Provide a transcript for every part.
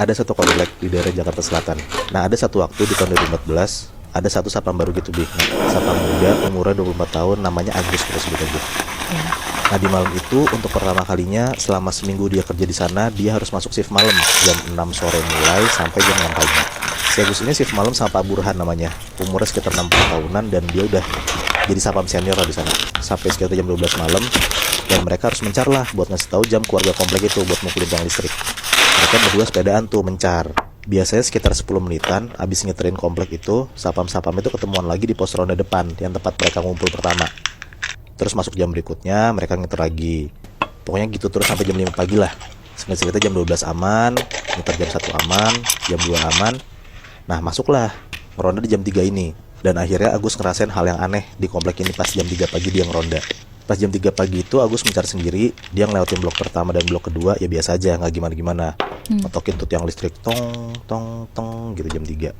ada satu komplek di daerah Jakarta Selatan. Nah, ada satu waktu di tahun 2014, ada satu sapam baru gitu, Bi. Nah, sapam muda, umurnya 24 tahun, namanya Agus, kita sebut aja. Nah, di malam itu, untuk pertama kalinya, selama seminggu dia kerja di sana, dia harus masuk shift malam, jam 6 sore mulai, sampai jam 6 pagi. Si Agus ini shift malam sama Pak Burhan namanya. Umurnya sekitar 60 tahunan, dan dia udah jadi sapam senior lah di sana. Sampai sekitar jam 12 malam, dan mereka harus mencar lah, buat ngasih tahu jam keluarga komplek itu, buat mukulin tiang listrik. Mereka berdua sepedaan tuh mencar. Biasanya sekitar 10 menitan abis ngeterin komplek itu, sapam-sapam itu ketemuan lagi di pos ronda depan, yang tempat mereka ngumpul pertama. Terus masuk jam berikutnya, mereka ngeter lagi. Pokoknya gitu terus sampai jam 5 pagi lah. Singkat-singkatnya jam 12 aman, ngeter jam 1 aman, jam 2 aman. Nah, masuklah ronda di jam 3 ini. Dan akhirnya Agus ngerasain hal yang aneh di komplek ini pas jam 3 pagi dia ngeronda. Pas jam 3 pagi itu Agus mencar sendiri. Dia ngelewatin blok pertama dan blok kedua, ya biasa aja, nggak gimana-gimana. Metokin tuh tiang listrik, tong, tong, tong gitu jam 3.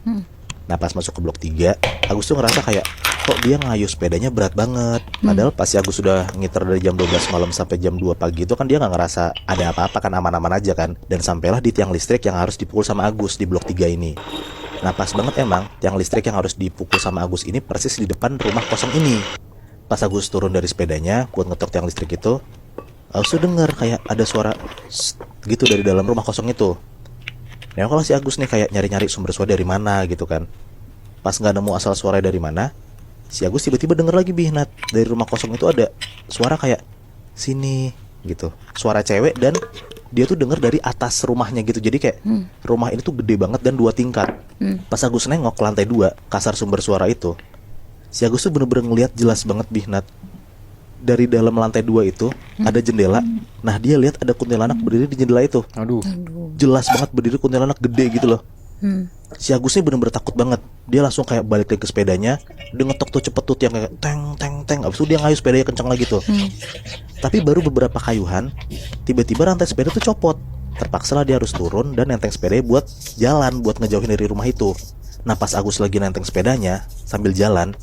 Nah, pas masuk ke blok 3, Agus tuh ngerasa kayak, kok dia ngayuh sepedanya berat banget. Padahal pas si Agus sudah ngiter dari jam 12 malam sampai jam 2 pagi itu kan dia nggak ngerasa ada apa-apa kan, aman-aman aja kan. Dan sampailah di tiang listrik yang harus dipukul sama Agus di blok 3 ini. Nah, pas banget emang tiang listrik yang harus dipukul sama Agus ini persis di depan rumah kosong ini. Pas Agus turun dari sepedanya buat ngetok tiang listrik itu, Agus tuh denger kayak ada suara gitu dari dalam rumah kosong itu. Nah, kalau si Agus nih kayak nyari-nyari sumber suara dari mana gitu kan. Pas nggak nemu asal suara dari mana, si Agus tiba-tiba denger lagi, Bihnat, dari rumah kosong itu ada suara kayak sini gitu. Suara cewek, dan dia tuh denger dari atas rumahnya gitu. Jadi kayak rumah ini tuh gede banget dan 2 tingkat. Pas Agus nengok ke lantai 2, kasar sumber suara itu, si Agus tuh bener-bener ngeliat jelas banget, Bihnat. Dari dalam lantai 2 itu ada jendela. Nah, dia lihat ada kuntilanak berdiri di jendela itu. Aduh. Jelas banget berdiri kuntilanak gede gitu loh. Si Agusnya bener-bener takut banget. Dia langsung kayak balik lagi ke sepedanya. Dia ngetok tuh cepet tuh yang kayak teng teng teng. Abis itu dia ngayuh sepedanya kencang lagi tuh. Tapi baru beberapa kayuhan, tiba-tiba rantai sepeda tuh copot. Terpaksa lah dia harus turun dan nenteng sepedanya buat jalan, buat ngejauhin dari rumah itu. Nah, pas Agus lagi nenteng sepedanya sambil jalan,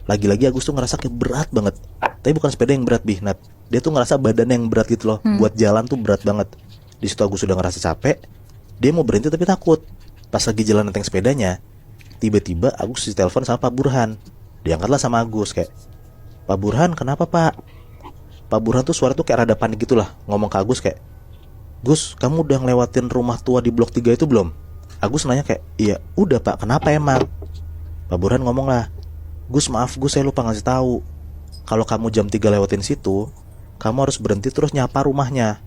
lagi-lagi Agus tuh ngerasa kayak berat banget. Tapi bukan sepeda yang berat, Bihnat. Dia tuh ngerasa badannya yang berat gitu loh. Buat jalan tuh berat banget. Di situ Agus udah ngerasa capek. Dia mau berhenti tapi takut. Pas lagi jalan nenteng sepedanya, tiba-tiba Agus ditelepon sama Pak Burhan. Diangkatlah sama Agus kayak, Pak Burhan, kenapa Pak? Pak Burhan tuh suara tuh kayak rada panik gitu lah. Ngomong ke Agus kayak, Gus, kamu udah ngelewatin rumah tua di blok 3 itu belum? Agus nanya kayak, iya udah Pak, kenapa emang? Pak Burhan ngomong lah, Gus, maaf Gus, saya lupa ngasih tahu. Kalau kamu jam 3 lewatin situ, kamu harus berhenti terus nyapa rumahnya.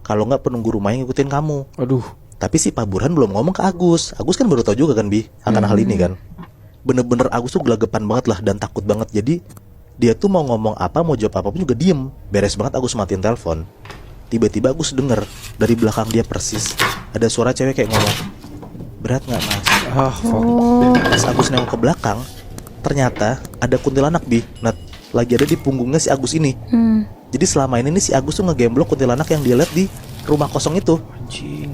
Kalau nggak, penunggu rumahnya ngikutin kamu. Aduh. Tapi si Pak Burhan belum ngomong ke Agus. Agus kan baru tahu juga kan, Bi, akan hal ini kan. Bener-bener Agus tuh gelagapan banget lah dan takut banget. Jadi dia tuh mau ngomong apa, mau jawab apapun juga diem. Beres banget Agus matiin telepon. Tiba-tiba Agus denger dari belakang dia persis ada suara cewek kayak ngomong, berat nggak Mas? Pas Agus nengok ke belakang, ternyata ada kuntilanak, Bi. Nah, lagi ada di punggungnya si Agus ini. Jadi selama ini nih si Agus tuh ngegemblok kuntilanak yang dia lihat di rumah kosong itu. Anjing.